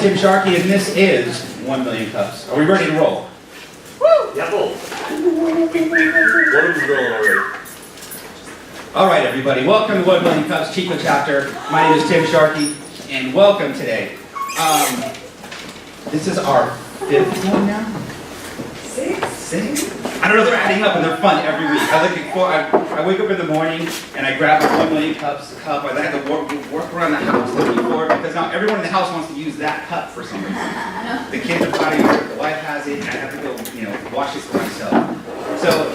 Tim Sharkey, and this is 1 Million Cups. Are we ready to roll? Woo! Yeah, roll. One of them's rolling already. All right, everybody. Welcome to 1 Million Cups Chico chapter. My name is Tim Sharkey, and welcome today. This is our 5th one now. 6? I don't know, they're adding up and they're fun every week. I wake up in the morning and I grab a 1 Million Cups cup. I have to work around the house looking for it because now everyone in the house wants to use that cup for some reason. The kids are fighting over it, the wife has it, and I have to go, wash this for myself. So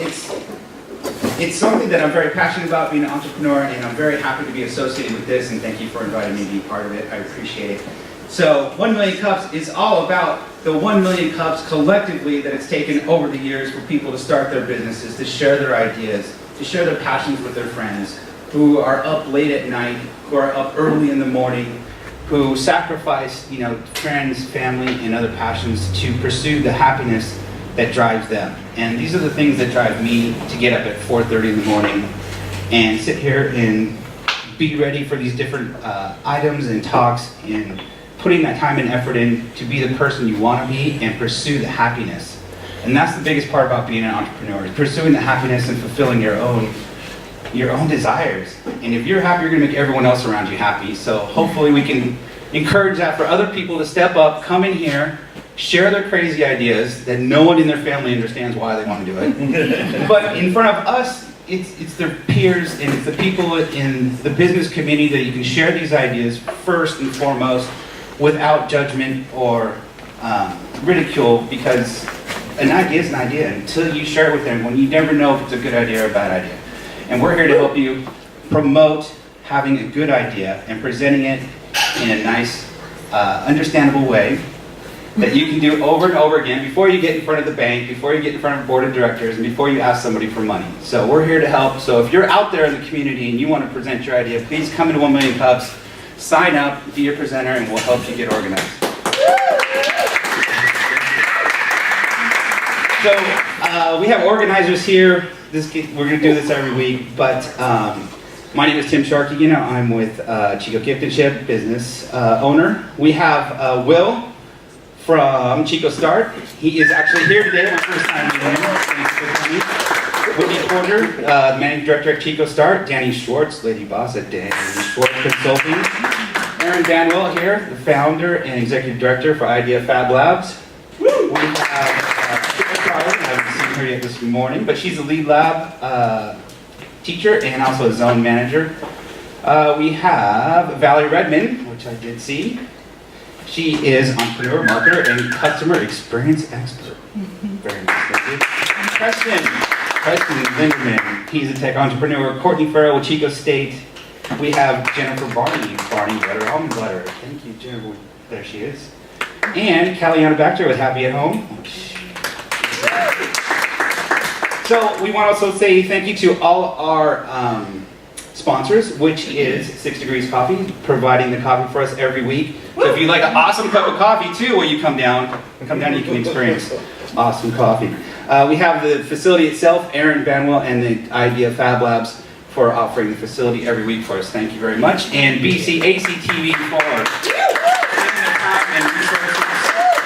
it's something that I'm very passionate about, being an entrepreneur, and I'm very happy to be associated with this, and thank you for inviting me to be part of it. I appreciate it. So 1 Million Cups is all about the 1 million cups collectively that it's taken over the years for people to start their businesses, to share their ideas, to share their passions with their friends, who are up late at night, who are up early in the morning, who sacrifice, friends, family, and other passions to pursue the happiness that drives them. And these are the things that drive me to get up at 4:30 in the morning and sit here and be ready for these different items and talks, and putting that time and effort in to be the person you want to be and pursue the happiness. And that's the biggest part about being an entrepreneur, is pursuing the happiness and fulfilling your own desires. And if you're happy, you're going to make everyone else around you happy. So hopefully we can encourage that for other people to step up, come in here, share their crazy ideas that no one in their family understands why they want to do it. But in front of us, it's their peers and it's the people in the business community that you can share these ideas first and foremost, without judgment or ridicule, because an idea is an idea until you share it with everyone. You never know if it's a good idea or a bad idea. And we're here to help you promote having a good idea and presenting it in a nice, understandable way that you can do over and over again before you get in front of the bank, before you get in front of the board of directors, and before you ask somebody for money. So we're here to help. So if you're out there in the community and you want to present your idea, please come into 1 Million Cups. Sign up, be your presenter, and we'll help you get organized. So we have organizers here. We're going to do this every week, but my name is Tim Sharkey. I'm with Chico Gift and Ship, business owner. We have Will from Chico Start. He is actually here today. My first time meeting him. Thanks for coming. Whitney Porter, managing director at Chico Start. Danny Schwartz, lady boss at Danny Schwartz Consulting. Aaron Banwell here, the founder and executive director for Idea Fab Labs. We have Chico Carlin, I haven't seen her yet this morning, but she's a lead lab teacher and also a zone manager. We have Valerie Redmond, which I did see. She is entrepreneur, marketer, and customer experience expert. Very nice. Thank you. Preston Linderman, he's a tech entrepreneur. Courtney Farrell with Chico State. We have Jennifer Barney Butter, Almond Butter. Thank you, Jennifer. There she is. And Caliana Baxter with Happy at Home. So we want to also say thank you to all our sponsors, which is 6 Degrees Coffee, providing the coffee for us every week. So if you like an awesome cup of coffee too, when you come down, you can experience awesome coffee. We have the facility itself, Aaron Banwell, and the Idea Fab Labs for offering the facility every week for us. Thank you very much. And BCAC TV for giving the time and resources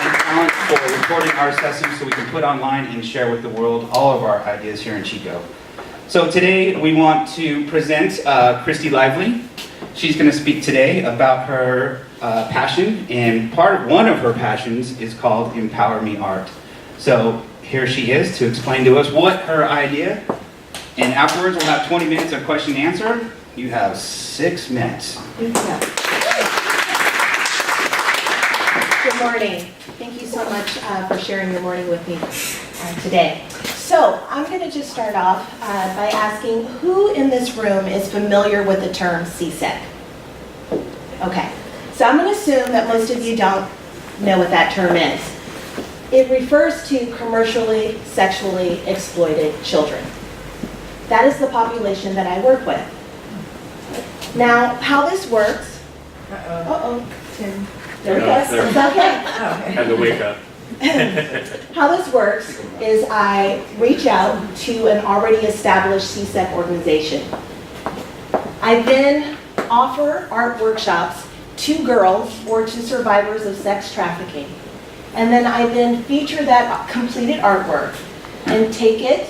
and talent for recording our sessions so we can put online and share with the world all of our ideas here in Chico. So today we want to present Kristy Lively. She's going to speak today about her passion, and one of her passions is called EMPWR ME ART. So here she is to explain to us what her idea, and afterwards we'll have 20 minutes of question and answer. You have 6 minutes. Good morning. Thank you so much for sharing your morning with me today. So I'm going to just start off by asking who in this room is familiar with the term CSEC? Okay, so I'm going to assume that most of you don't know what that term is. It refers to commercially, sexually exploited children. That is the population that I work with. Now, how this works, Tim, there we go, it's okay. Had to wake up. How this works is I reach out to an already established CSEC organization. I then offer art workshops to girls or to survivors of sex trafficking. And then I then feature that completed artwork and take it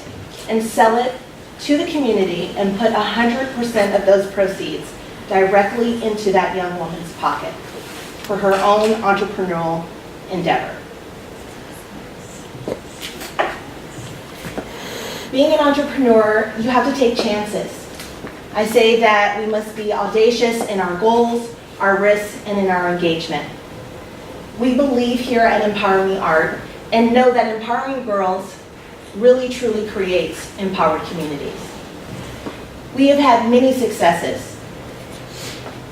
and sell it to the community and put 100% of those proceeds directly into that young woman's pocket for her own entrepreneurial endeavor. Being an entrepreneur, you have to take chances. I say that we must be audacious in our goals, our risks, and in our engagement. We believe here at Empower Me Art and know that empowering girls really truly creates empowered communities. We have had many successes.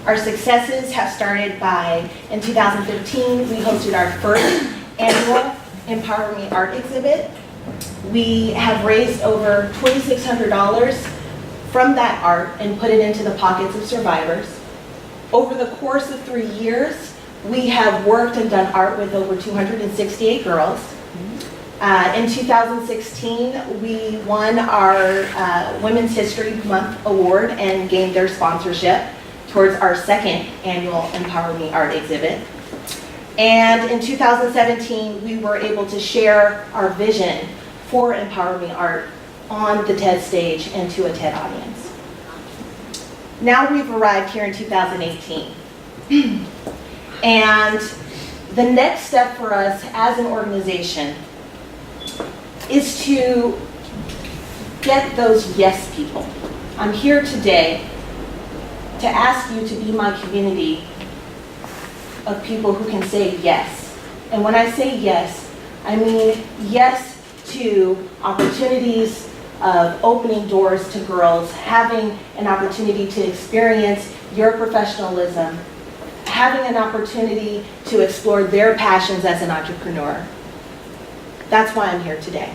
Our successes have started by, in 2015, we hosted our first annual Empower Me Art exhibit. We have raised over $2,600 from that art and put it into the pockets of survivors. Over the course of 3 years, we have worked and done art with over 268 girls. In 2016, we won our Women's History Month Award and gained their sponsorship towards our second annual Empower Me Art exhibit. And in 2017, we were able to share our vision for Empower Me Art on the TED stage and to a TED audience. Now we've arrived here in 2018. And the next step for us as an organization is to get those yes people. I'm here today to ask you to be my community of people who can say yes. And when I say yes, I mean yes to opportunities of opening doors to girls, having an opportunity to experience your professionalism, having an opportunity to explore their passions as an entrepreneur. That's why I'm here today.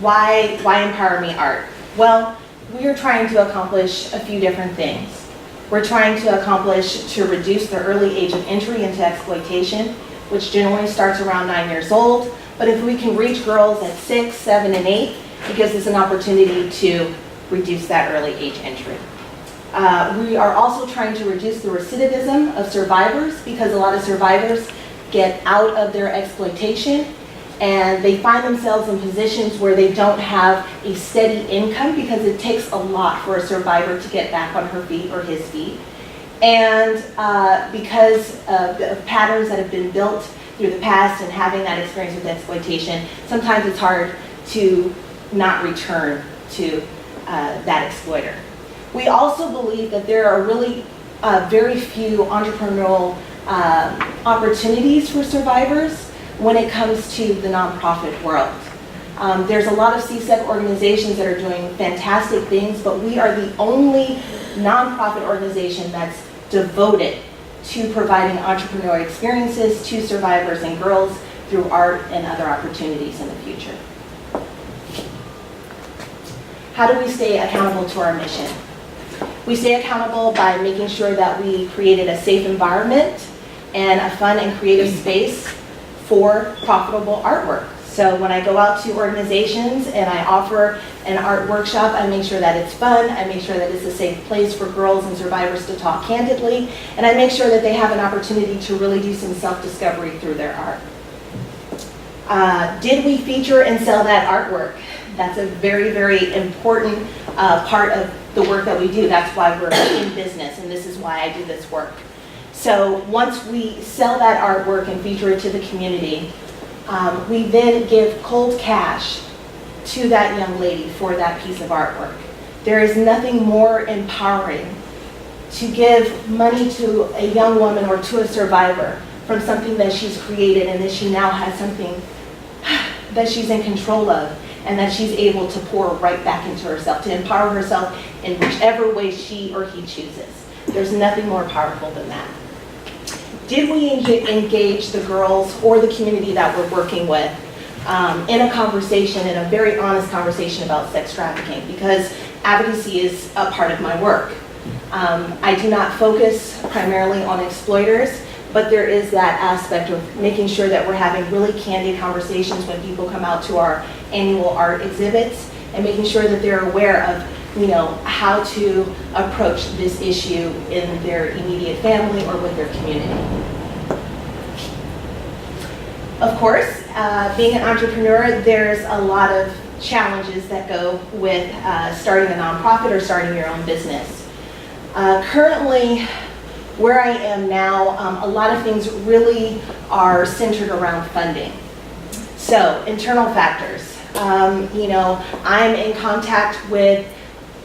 Why Empower Me Art? Well, we are trying to accomplish a few different things. We're trying to accomplish to reduce the early age of entry into exploitation, which generally starts around 9 years old. But if we can reach girls at 6, 7, and 8, it gives us an opportunity to reduce that early age entry. We are also trying to reduce the recidivism of survivors, because a lot of survivors get out of their exploitation and they find themselves in positions where they don't have a steady income, because it takes a lot for a survivor to get back on her feet or his feet. And because of the patterns that have been built through the past and having that experience with exploitation, sometimes it's hard to not return to that exploiter. We also believe that there are really very few entrepreneurial opportunities for survivors when it comes to the nonprofit world. There's a lot of CSEC organizations that are doing fantastic things, but we are the only nonprofit organization that's devoted to providing entrepreneurial experiences to survivors and girls through art and other opportunities in the future. How do we stay accountable to our mission? We stay accountable by making sure that we created a safe environment and a fun and creative space for profitable artwork. So when I go out to organizations and I offer an art workshop, I make sure that it's fun, I make sure that it's a safe place for girls and survivors to talk candidly, and I make sure that they have an opportunity to really do some self-discovery through their art. Did we feature and sell that artwork? That's a very, very important part of the work that we do. That's why we're in business, and this is why I do this work. So once we sell that artwork and feature it to the community, we then give cold cash to that young lady for that piece of artwork. There is nothing more empowering to give money to a young woman or to a survivor from something that she's created and that she now has something that she's in control of and that she's able to pour right back into herself, to empower herself in whichever way she or he chooses. There's nothing more powerful than that. Did we engage the girls or the community that we're working with in a conversation, in a very honest conversation about sex trafficking? Because advocacy is a part of my work. I do not focus primarily on exploiters, but there is that aspect of making sure that we're having really candid conversations when people come out to our annual art exhibits, and making sure that they're aware of how to approach this issue in their immediate family or with their community. Of course, being an entrepreneur, there's a lot of challenges that go with starting a nonprofit or starting your own business. Currently, where I am now, a lot of things really are centered around funding. So, internal factors. I'm in contact with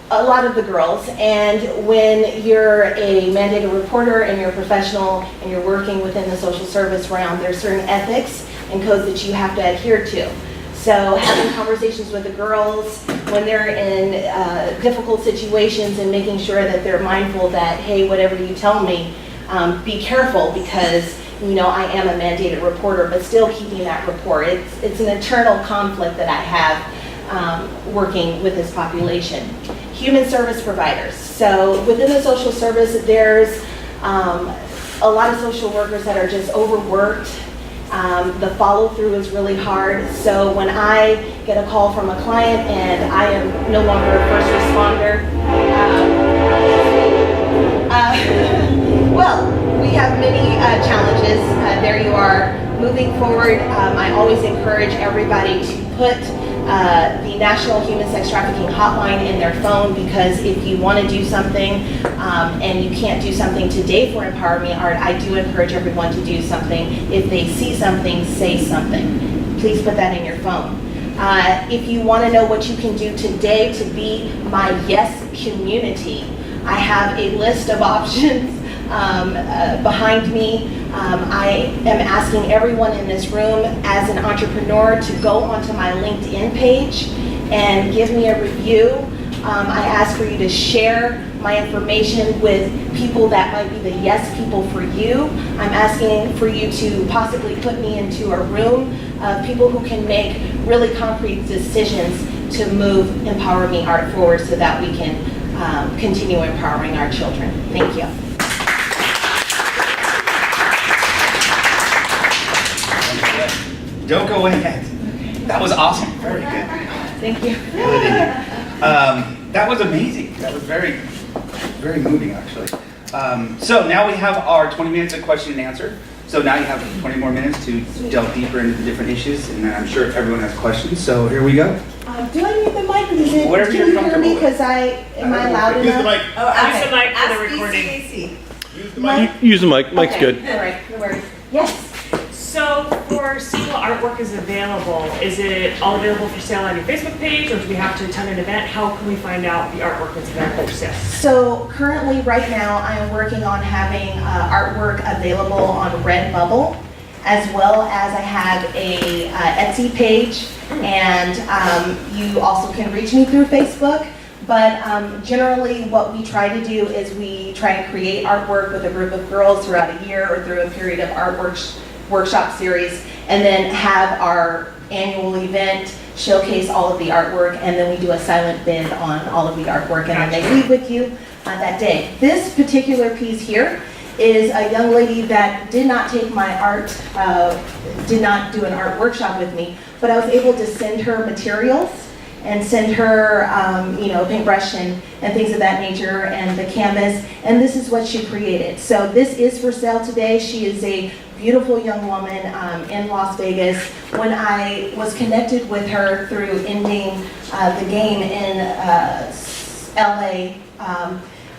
a lot of the girls, and when you're a mandated reporter and you're a professional and you're working within the social service realm, there's certain ethics and codes that you have to adhere to. So having conversations with the girls when they're in difficult situations and making sure that they're mindful that, hey, whatever you tell me, be careful, because I am a mandated reporter, but still keeping that report. It's an internal conflict that I have working with this population. Human service providers. So within the social service, there's a lot of social workers that are just overworked. The follow-through is really hard. So when I get a call from a client and I am no longer a first responder, well, we have many challenges. There you are. Moving forward, I always encourage everybody to put the National Human Sex Trafficking Hotline in their phone, because if you want to do something and you can't do something today for Empower Me Art, I do encourage everyone to do something. If they see something, say something. Please put that in your phone. If you want to know what you can do today to be my yes community, I have a list of options behind me. I am asking everyone in this room as an entrepreneur to go onto my LinkedIn page and give me a review. I ask for you to share my information with people that might be the yes people for you. I'm asking for you to possibly put me into a room of people who can make really concrete decisions to move Empower Me Art forward so that we can continue empowering our children. Thank you. Don't go in yet. That was awesome. Very good. Thank you. That was amazing. That was very, very moving, actually. So now we have our 20 minutes of question and answer. So now you have 20 more minutes to delve deeper into the different issues, and then I'm sure everyone has questions. So here we go. Do I need the mic? Is it, Whatever can you're you hear comfortable me? with. Because am I loud Use the enough? mic. Oh, Use the mic for the recording. Use the mic. Use the mic. Mic's Okay. good. All right, no worries. Yes. So for single artwork is available, is it all available for sale on your Facebook page, or do we have to attend an event? How can we find out the artwork is available for sale? So currently, right now, I am working on having artwork available on Redbubble, as well as I have a Etsy page, and you also can reach me through Facebook. But generally, what we try to do is we try and create artwork with a group of girls throughout a year or through a period of workshop series, and then have our annual event showcase all of the artwork, and then we do a silent bid on all of the artwork, and then they leave with you that day. This particular piece here is a young lady that did not take my art, did not do an art workshop with me, but I was able to send her materials and send her, paintbrush and things of that nature, and the canvas, and this is what she created. So this is for sale today. She is a beautiful young woman in Las Vegas. When I was connected with her through ending the game in LA,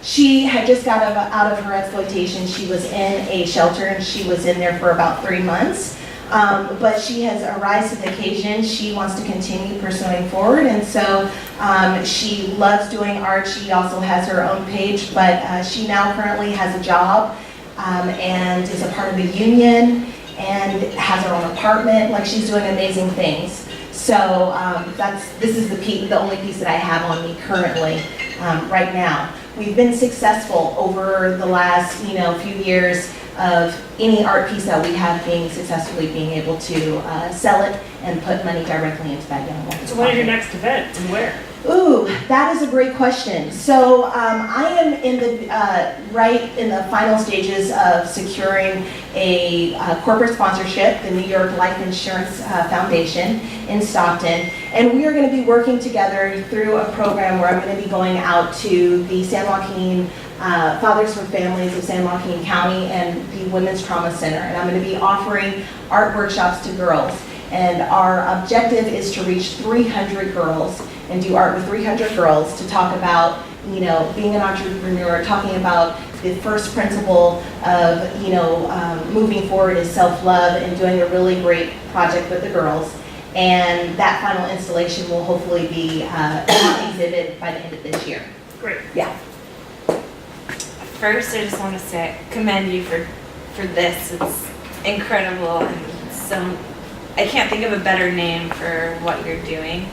she had just got out of her exploitation. She was in a shelter, and she was in there for about 3 months. But she has arisen to the occasion. She wants to continue pursuing forward, and so she loves doing art. She also has her own page, but she now currently has a job and is a part of the union and has her own apartment. Like, she's doing amazing things. So this is the only piece that I have on me currently right now. We've been successful over the last few years of any art piece that we have being able to sell it and put money directly into that young woman's So when is your pocket. next event and where? Ooh, that is a great question. So I am in the right in the final stages of securing a corporate sponsorship, the New York Life Insurance Foundation in Stockton, and we are going to be working together through a program where I'm going to be going out to the San Joaquin Fathers for Families of San Joaquin County and the Women's Trauma Center, and I'm going to be offering art workshops to girls. And our objective is to reach 300 girls and do art with 300 girls to talk about, you know, being an entrepreneur, talking about the first principle of, you know, moving forward is self-love and doing a really great project with the girls. And that final installation will hopefully be on exhibit by the end of this year. Great. Yeah. First, I just want to say, commend you for this. It's incredible, and so I can't think of a better name for what you're doing.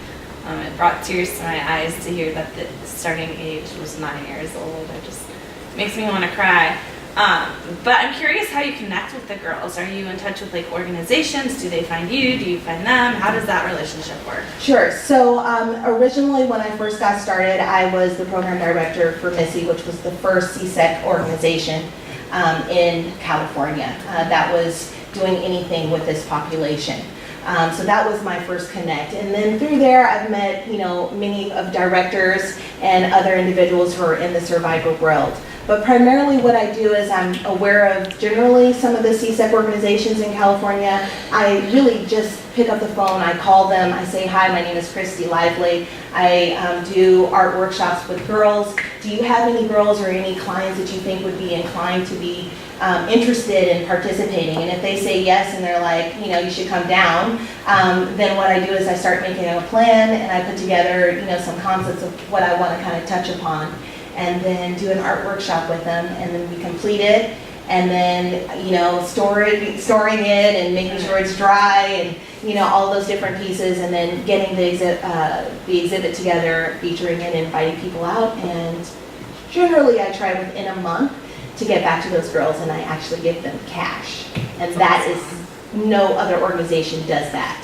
It brought tears to my eyes to hear that the starting age was 9 years old. It just makes me want to cry. But I'm curious how you connect with the girls. Are you in touch with like organizations? Do they find you? Do you find them? How does that relationship work? Sure. So originally when I first got started, I was the program director for MISSY, which was the first CSEC organization in California that was doing anything with this population. So that was my first connect. And then through there, I've met, you know, many of directors and other individuals who are in the survivor world. But primarily what I do is I'm aware of generally some of the CSEC organizations in California. I really just pick up the phone, I call them, I say, hi, my name is Kristy Lively. I do art workshops with girls. Do you have any girls or any clients that you think would be inclined to be interested in participating? And if they say yes and they're like, you know, you should come down, then what I do is I start making a plan and I put together, you know, some concepts of what I want to kind of touch upon, and then do an art workshop with them, and then we complete it, and then, you know, storing it and making sure it's dry, and, you know, all those different pieces, and then getting the exhibit together, featuring it, and inviting people out. And generally I try within a month to get back to those girls, and I actually give them cash. And that is, no other organization does that.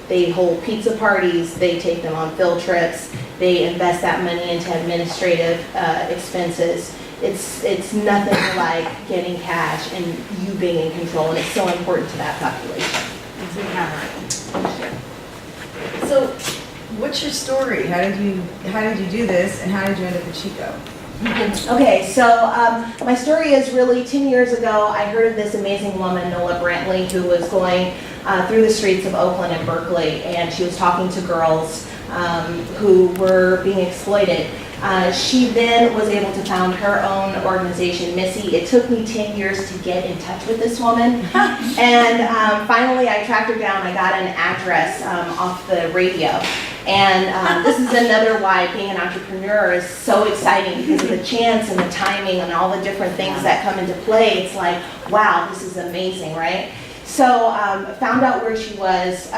They hold pizza parties, they take them on field trips, they invest that money into administrative expenses. It's nothing like getting cash and you being in control, and it's so important to that population. So, what's your story? How did you do this, and how did you end up at Chico? Okay, so my story is really 10 years ago, I heard of this amazing woman, Nola Brantley, who was going through the streets of Oakland and Berkeley, and she was talking to girls who were being exploited. She then was able to found her own organization, MISSY. It took me 10 years to get in touch with this woman. And finally I tracked her down. I got an address off the radio. And this is another why being an entrepreneur is so exciting, because of the chance and the timing and all the different things that come into play. It's like, wow, this is amazing, right? So found out where she was,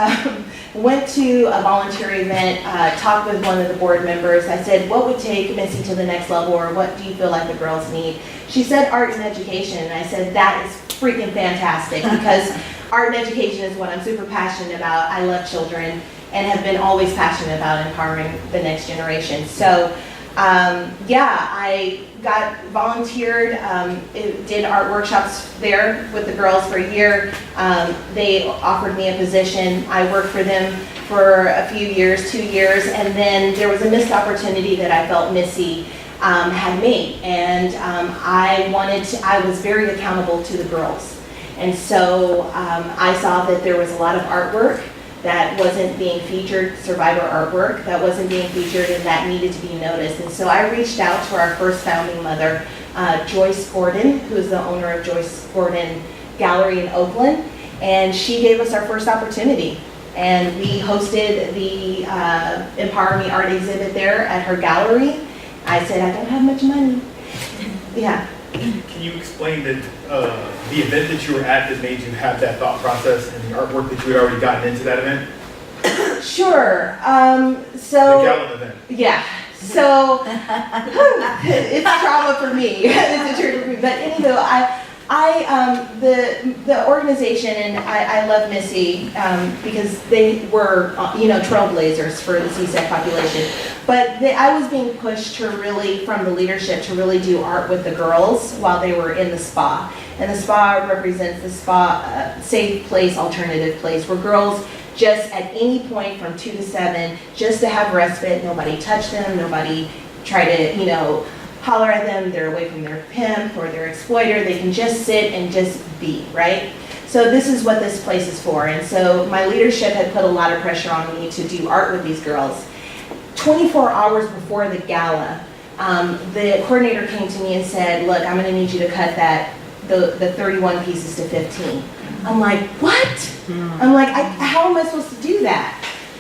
went to a volunteer event, talked with one of the board members. I said, what would take MISSY to the next level, or what do you feel like the girls need? She said art and education, and I said, that is freaking fantastic, because art and education is what I'm super passionate about. I love children and have been always passionate about empowering the next generation. So yeah, I got volunteered, did art workshops there with the girls for a year. They offered me a position. I worked for them for a few years, 2 years, and then there was a missed opportunity that I felt MISSY had made, and I was very accountable to the girls. And so I saw that there was a lot of artwork that wasn't being featured, survivor artwork that wasn't being featured, and that needed to be noticed. And so I reached out to our first founding mother, Joyce Gordon, who is the owner of Joyce Gordon Gallery in Oakland, and she gave us our first opportunity. And we hosted the EMPWR ME ART exhibit there at her gallery. I said, I don't have much money. Yeah. Can you explain the event that you were at that made you have that thought process, and the artwork that you had already gotten into that event? Sure. The So Gallup event. yeah. So it's trauma for me. It's a trigger for me. But anyway, The organization, and I love Missy because they were, trailblazers for the CSEC population. But I was being pushed to really, from the leadership, to really do art with the girls while they were in the spa. And the spa represents the spa safe place, alternative place, where girls just at any point from 2 to 7, just to have respite, nobody touch them, nobody try to, holler at them, they're away from their pimp or their exploiter, they can just sit and just be, right? So this is what this place is for. And so my leadership had put a lot of pressure on me to do art with these girls. 24 hours before the gala, the coordinator came to me and said, look, I'm gonna need you to cut the 31 pieces to 15. I'm like, what? I'm like, how am I supposed to do that?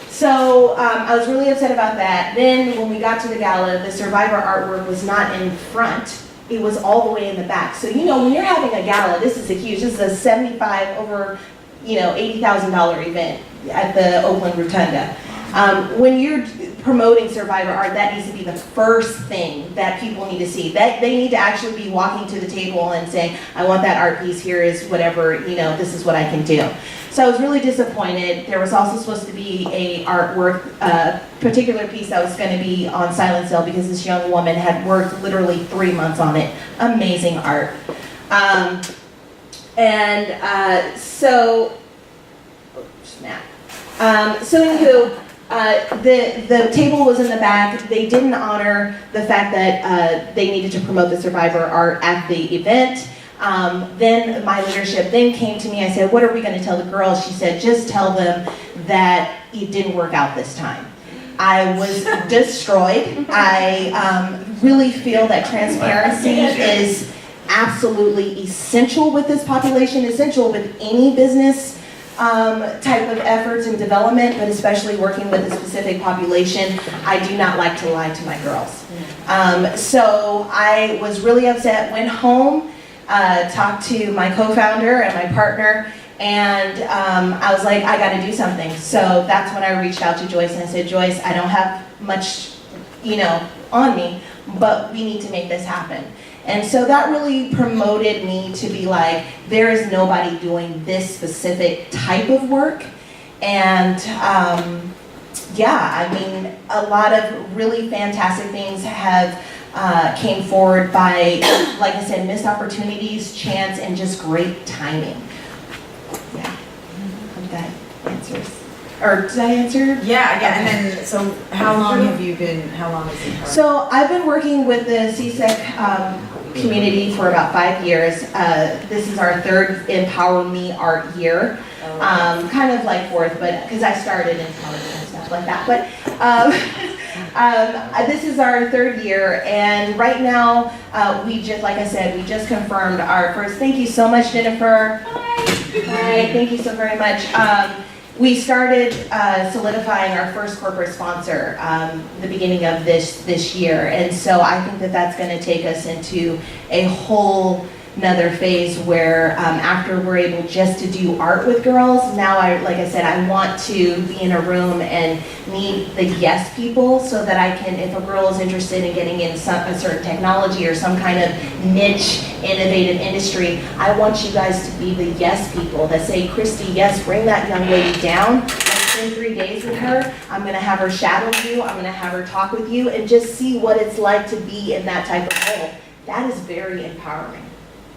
So I was really upset about that. Then when we got to the gala, the survivor artwork was not in front. It was all the way in the back. So when you're having a gala, this is this is a 75 over $80,000 event at the Oakland Rotunda. When you're promoting survivor art, that needs to be the first thing that people need to see. That they need to actually be walking to the table and saying, I want that art piece, here is whatever, this is what I can do. So I was really disappointed. There was also supposed to be a artwork, particular piece that was going to be on silent sale because this young woman had worked literally 3 months on it. Amazing art. So anywho, the table was in the back. They didn't honor the fact that they needed to promote the survivor art at the event. Then my leadership then came to me. I said, what are we going to tell the girls? She said, just tell them that it didn't work out this time. I was destroyed. I really feel that transparency is absolutely essential with this population, essential with any business type of efforts and development, but especially working with a specific population. I do not like to lie to my girls. So I was really upset, went home, talked to my co-founder and my partner, and I was like, I gotta do something. So that's when I reached out to Joyce and I said, Joyce, I don't have much, on me, but we need to make this happen. And so that really promoted me to be like, there is nobody doing this specific type of work. And a lot of really fantastic things have came forward by, like I said, missed opportunities, chance, and just great timing. Yeah, hope that answers. Or did I answer? Yeah. And then, so how long has it been? So I've been working with the CSEC community for about 5 years. This is our third Empower Me Art year. Kind of like fourth, but because I started in college and stuff like that. But this is our third year, and right now we just confirmed our first. Thank you so much, Jennifer. Hi. Thank you so very much. We started solidifying our first corporate sponsor the beginning of this year, and so I think that that's going to take us into a whole another phase where after we're able just to do art with girls, now like I said, I want to be in a room and meet the yes people so that I can, if a girl is interested in getting in a certain technology or some kind of niche, innovative industry, I want you guys to be the yes people that say, Kristy, yes, bring that young lady down. Let's spend 3 days with her. I'm going to have her shadow you. I'm going to have her talk with you and just see what it's like to be in that type of role. That is very empowering.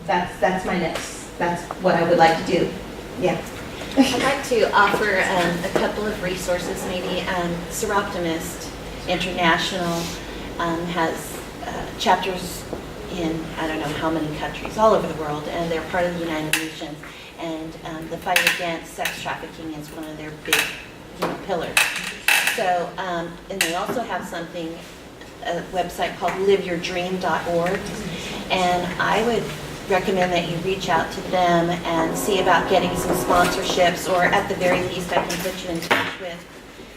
That's my next, that's what I would like to do. Yeah. I'd like to offer a couple of resources maybe. Seroptimist International has chapters in I don't know how many countries all over the world, and they're part of the United Nations, and the fight against sex trafficking is one of their big pillars. So, and they also have a website called liveyourdream.org, and I would recommend that you reach out to them and see about getting some sponsorships, or at the very least I can put you in touch with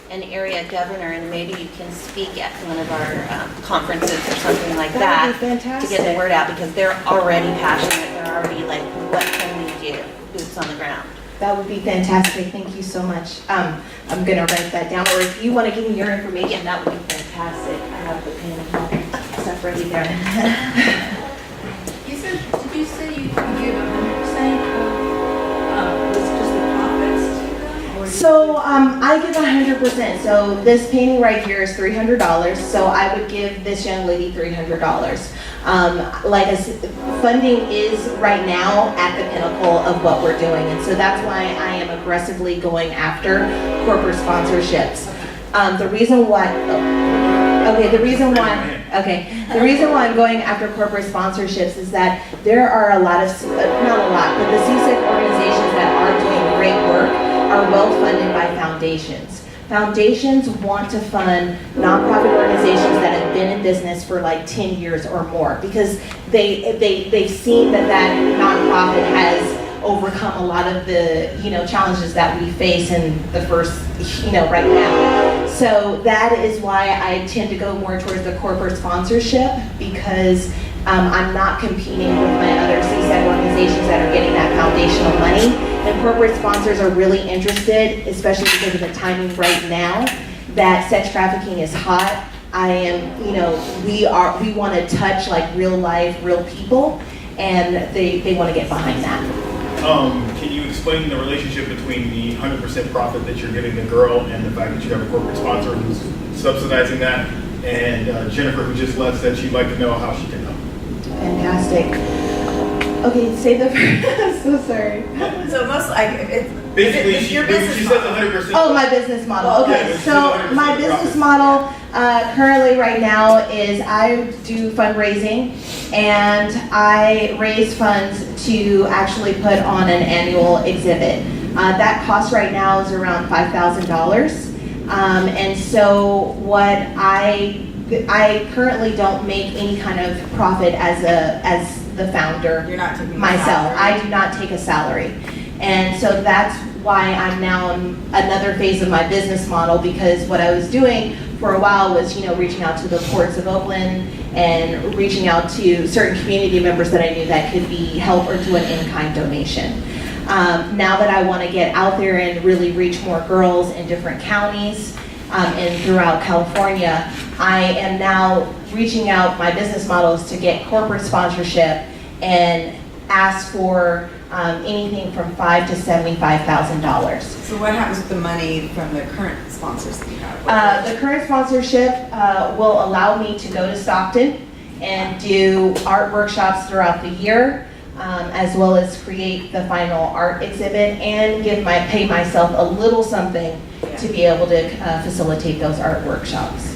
an area governor and maybe you can speak at one of our conferences or something like that would be fantastic. To get the word out, because they're already passionate. They're already like, what can we do? Boots on the ground. That would be fantastic. Thank you so much. I'm going to write that down, or if you want to give me your information, that would be fantastic. I have the pen and stuff ready there. Did you say you give 100% of, was just the profits to them? Or So I give 100%. So this painting right here is $300. So I would give this young lady $300. Like I said, funding is right now at the pinnacle of what we're doing, and so that's why I am aggressively going after corporate sponsorships. The reason why the reason why I'm going after corporate sponsorships is that there are a lot of, not a lot, but the CSEC organizations that are doing great work are well funded by foundations. Foundations want to fund nonprofit organizations that have been in business for like 10 years or more, because they've seen that nonprofit has overcome a lot of the challenges that we face in the first right now. So that is why I tend to go more towards the corporate sponsorship, because I'm not competing with my other CSEC organizations that are getting that foundational money. And corporate sponsors are really interested, especially because of the timing right now, that sex trafficking is hot. We want to touch like real life, real people, and they want to get behind that. Can you explain the relationship between the 100% profit that you're giving the girl and the fact that you have a corporate sponsor who's subsidizing that? And Jennifer, who just left, said she'd like to know how she can help. Fantastic. Okay, say the I'm so sorry. So most, it's Basically, it's she your business says model. 100%. Oh, my business model. Okay, Yeah, so 100% my business profit. model currently right now is I do fundraising, and I raise funds to actually put on an annual exhibit. That cost right now is around $5,000. And so what I currently don't make any kind of profit as the founder. You're not taking myself. salary. I do not take a salary. And so that's why I'm now in another phase of my business model, because what I was doing for a while was, reaching out to the ports of Oakland and reaching out to certain community members that I knew that could be help or do an in-kind donation. Now that I want to get out there and really reach more girls in different counties and throughout California, I am now reaching out. My business model is to get corporate sponsorship and ask for anything from $5,000 to $75,000. So what happens with the money from the current sponsors that you have? The current sponsorship will allow me to go to Stockton and do art workshops throughout the year, as well as create the final art exhibit and pay myself a little something to be able to facilitate those art workshops.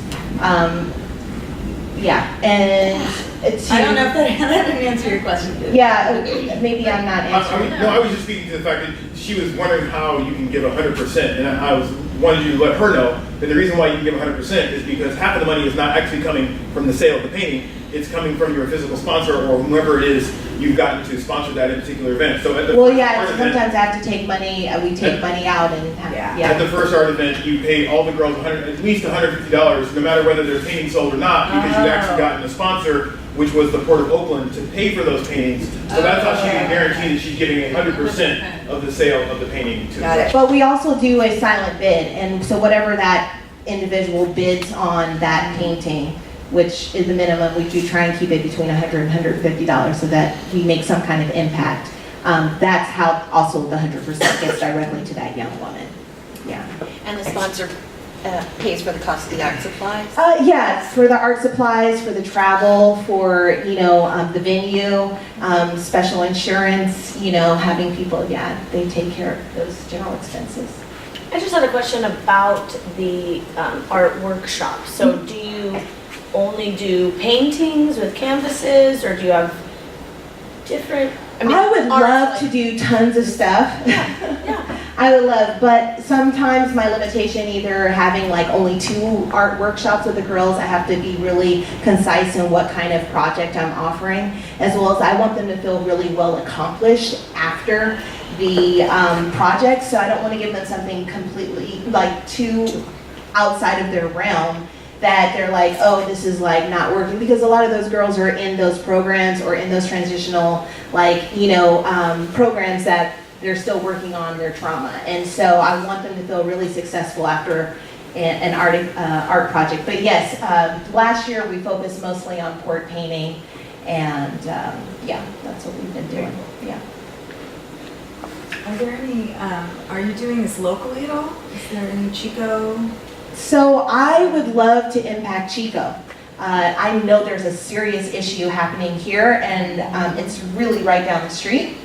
And I don't know if that didn't answer your question. Yeah, maybe I'm not answering. I was just speaking to the fact that she was wondering how you can give 100%, and I wanted you to let her know that the reason why you can give 100% is because half of the money is not actually coming from the sale of the painting, it's coming from your physical sponsor or whoever it is you've gotten to sponsor that particular event. So at the first art event, sometimes I have to take money, we take money out and at the first art event, you paid all the girls at least $150, no matter whether their painting sold or not, because you'd actually gotten a sponsor, which was the Port of Oakland, to pay for those paintings. So that's how she can guarantee that she's getting 100% of the sale of the painting to the But we also do a silent bid, and so whatever that individual bids on that painting, which is the minimum, we do try and keep it between $100 and $150 so that we make some kind of impact. That's how also the 100% gets directly to that young woman. Yeah. And the sponsor pays for the cost of the art supplies? Yes, for the art supplies, for the travel, for, the venue, special insurance, having people, they take care of those general expenses. I just had a question about the art workshop. So do you only do paintings with canvases, or do you have different? I would art, love to do tons of stuff. Yeah. I would love, but sometimes my limitation, either having like only 2 art workshops with the girls, I have to be really concise in what kind of project I'm offering, as well as I want them to feel really well accomplished after the project, so I don't want to give them something completely like too outside of their realm that they're like, oh, this is like not working, because a lot of those girls are in those programs or in those transitional programs that they're still working on their trauma, and so I want them to feel really successful after an art project. But yes, last year we focused mostly on port painting, And yeah, that's what we've been doing. Yeah. Are there any, are you doing this locally at all? Is there any Chico? So I would love to impact Chico. I know there's a serious issue happening here, and it's really right down the street.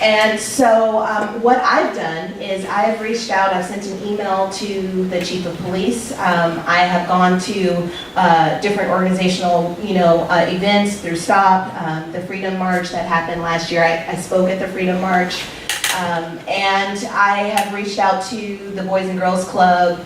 And so what I've done is I have reached out, I've sent an email to the chief of police. I have gone to different organizational, events through STOP, the Freedom March that happened last year. I spoke at the Freedom March. And I have reached out to the Boys and Girls Club,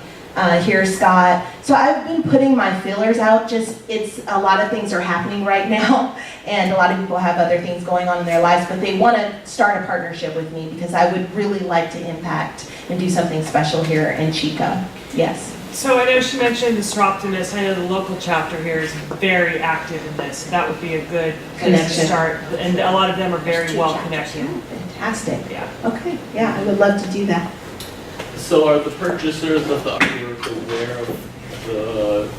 here, Scott. So I've been putting my feelers out. It's a lot of things are happening right now, and a lot of people have other things going on in their lives, but they want to start a partnership with me because I would really like to impact and do something special here in Chico. Yes. So I know she mentioned the Seroptimist. I know the local chapter here is very active in this. So that would be a good place Connection. to start. And a lot of them are very well connected. Fantastic. Yeah. Okay. Yeah, I would love to do that. So are the purchasers of the artwork aware of the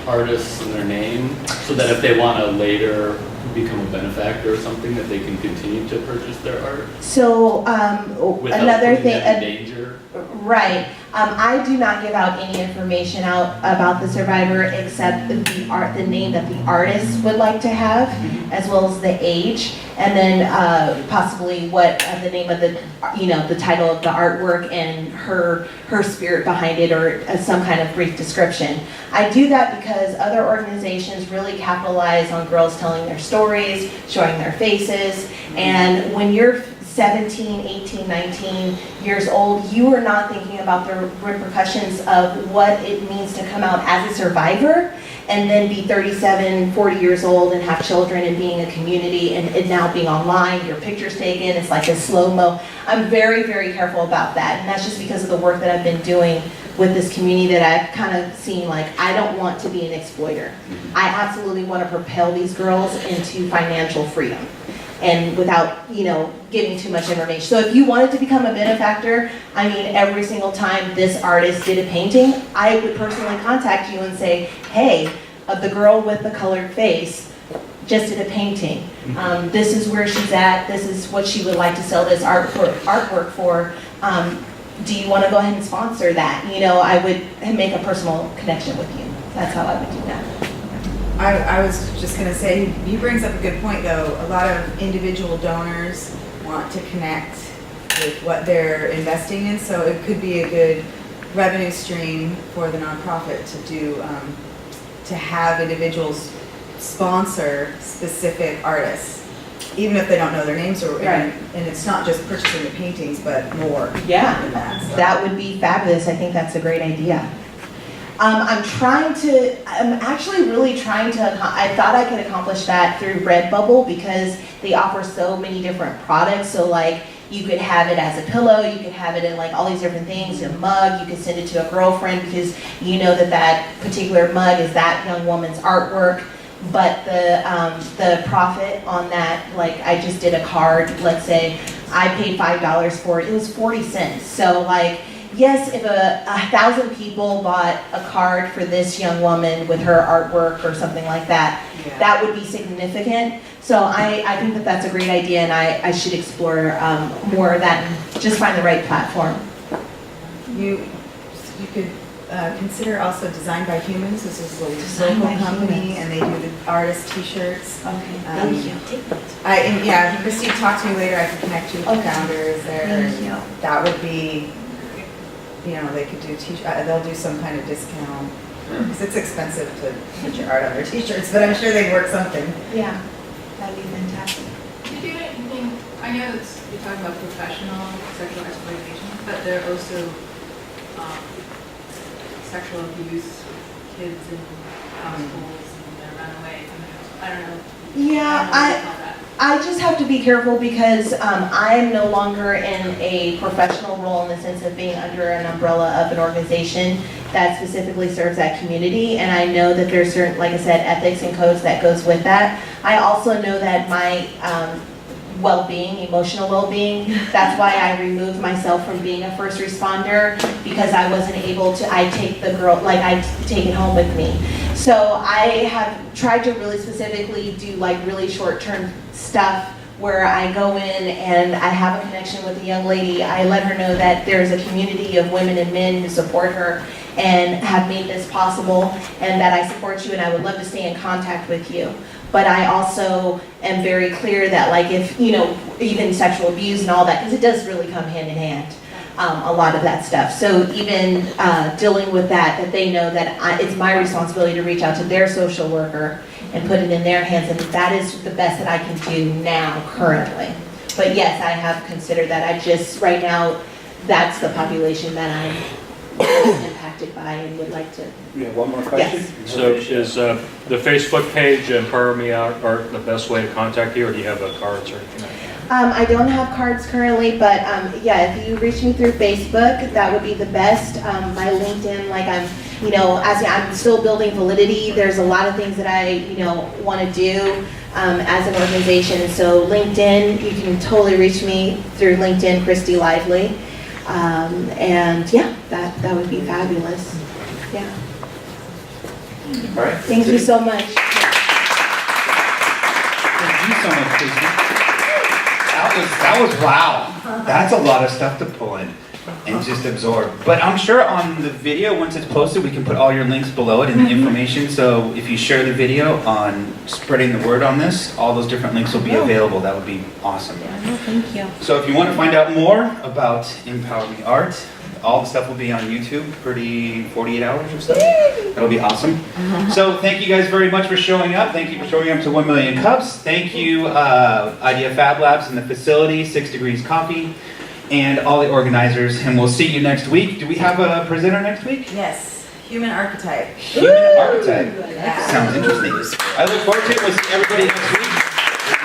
artists and their name, so that if they want to later become a benefactor or something, that they can continue to purchase their art? So Without another putting thing, them in danger? right. I do not give out any information out about the survivor except the name that the artist would like to have, as well as the age, and then possibly what the name of the title of the artwork and her spirit behind it, or some kind of brief description. I do that because other organizations really capitalize on girls telling their stories, showing their faces, and when you're 17, 18, 19 years old, you are not thinking about the repercussions of what it means to come out as a survivor and then be 37, 40 years old and have children and being a community and it now being online, your picture's taken, it's like a slow-mo. I'm very, very careful about that, and that's just because of the work that I've been doing with this community that I've kind of seen, like, I don't want to be an exploiter. I absolutely want to propel these girls into financial freedom, and without, giving too much information. So if you wanted to become a benefactor, I mean, every single time this artist did a painting, I would personally contact you and say, hey, the girl with the colored face just did a painting. This is where she's at. This is what she would like to sell this artwork for. Do you want to go ahead and sponsor that? I would make a personal connection with you. That's how I would do that. I was just going to say, he brings up a good point though. A lot of individual donors want to connect with what they're investing in, so it could be a good revenue stream for the nonprofit to do, to have individuals sponsor specific artists, even if they don't know their names, or Right. and it's not just purchasing the paintings, but more Yeah, than that. So. that would be fabulous. I think that's a great idea. I'm actually really trying to, I thought I could accomplish that through Redbubble because they offer so many different products. So like you could have it as a pillow, you could have it in like all these different things, a mug, you could send it to a girlfriend because you know that particular mug is that young woman's artwork. But the profit on that, like I just did a card, let's say I paid $5 for it, it was 40 cents. So like, yes, if 1,000 people bought a card for this young woman with her artwork or something like that, that would be significant. So I think that that's a great idea, and I should explore more of that and just find the right platform. You could consider also Designed by Humans. This is a Designed local by company, Humans. and they do the artist T-shirts. Okay, thank you. Kristy, talk to me later. I can connect you with the Okay. founders there. Thank you. That would be, they could do they'll do some kind of discount because it's expensive to put your art on their T-shirts, but I'm sure they'd work something. Yeah, that'd be fantastic. Do you do anything, I know that you're talking about professional sexual exploitation, but there are also sexual abuse with kids in households and they're run away from the household. I don't know. Yeah, I just have to be careful because I am no longer in a professional role in the sense of being under an umbrella of an organization that specifically serves that community. And I know that there's certain, like I said, ethics and codes that goes with that. I also know that my well-being, emotional well-being, that's why I removed myself from being a first responder, because I wasn't able to, I take the girl, like I take it home with me. So I have tried to really specifically do like really short-term stuff where I go in and I have a connection with a young lady. I let her know that there's a community of women and men who support her and have made this possible, and that I support you and I would love to stay in contact with you. But I also am very clear that, like, if, you know, even sexual abuse and all that, because it does really come hand in hand, a lot of that stuff. So even dealing with that they know that it's my responsibility to reach out to their social worker and put it in their hands, and that is the best that I can do now, currently. But yes, I have considered that. I just, right now, that's the population that I'm impacted by and would like to. We have one more question? Yes. So is the Facebook page EMPWR ME ART the best way to contact you, or do you have cards or anything like that? I don't have cards currently, but yeah, if you reach me through Facebook, that would be the best. My LinkedIn, like I'm still building validity. There's a lot of things that I, want to do as an organization. So LinkedIn, you can totally reach me through LinkedIn, Kristy Lively. And yeah, that would be fabulous. Yeah. All right. Thank you so much. Thank you so much, Kristy. That was wow. That's a lot of stuff to pull in and just absorb. But I'm sure on the video, once it's posted, we can put all your links below it and the information. So if you share the video on spreading the word on this, all those different links will be available. That would be awesome. Thank you. So if you want to find out more about Empower Me Art, all the stuff will be on YouTube, pretty 48 hours or so. That'll be awesome. So thank you guys very much for showing up. Thank you for showing up to 1 Million Cups. Thank you, Idea Fab Labs and the facility, 6 Degrees Coffee, and all the organizers. And we'll see you next week. Do we have a presenter next week? Yes, human archetype. Human archetype. Yeah. Sounds interesting. I look forward to it. We'll see everybody next week.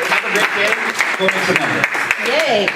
Have a great day. Go make some numbers. Yay.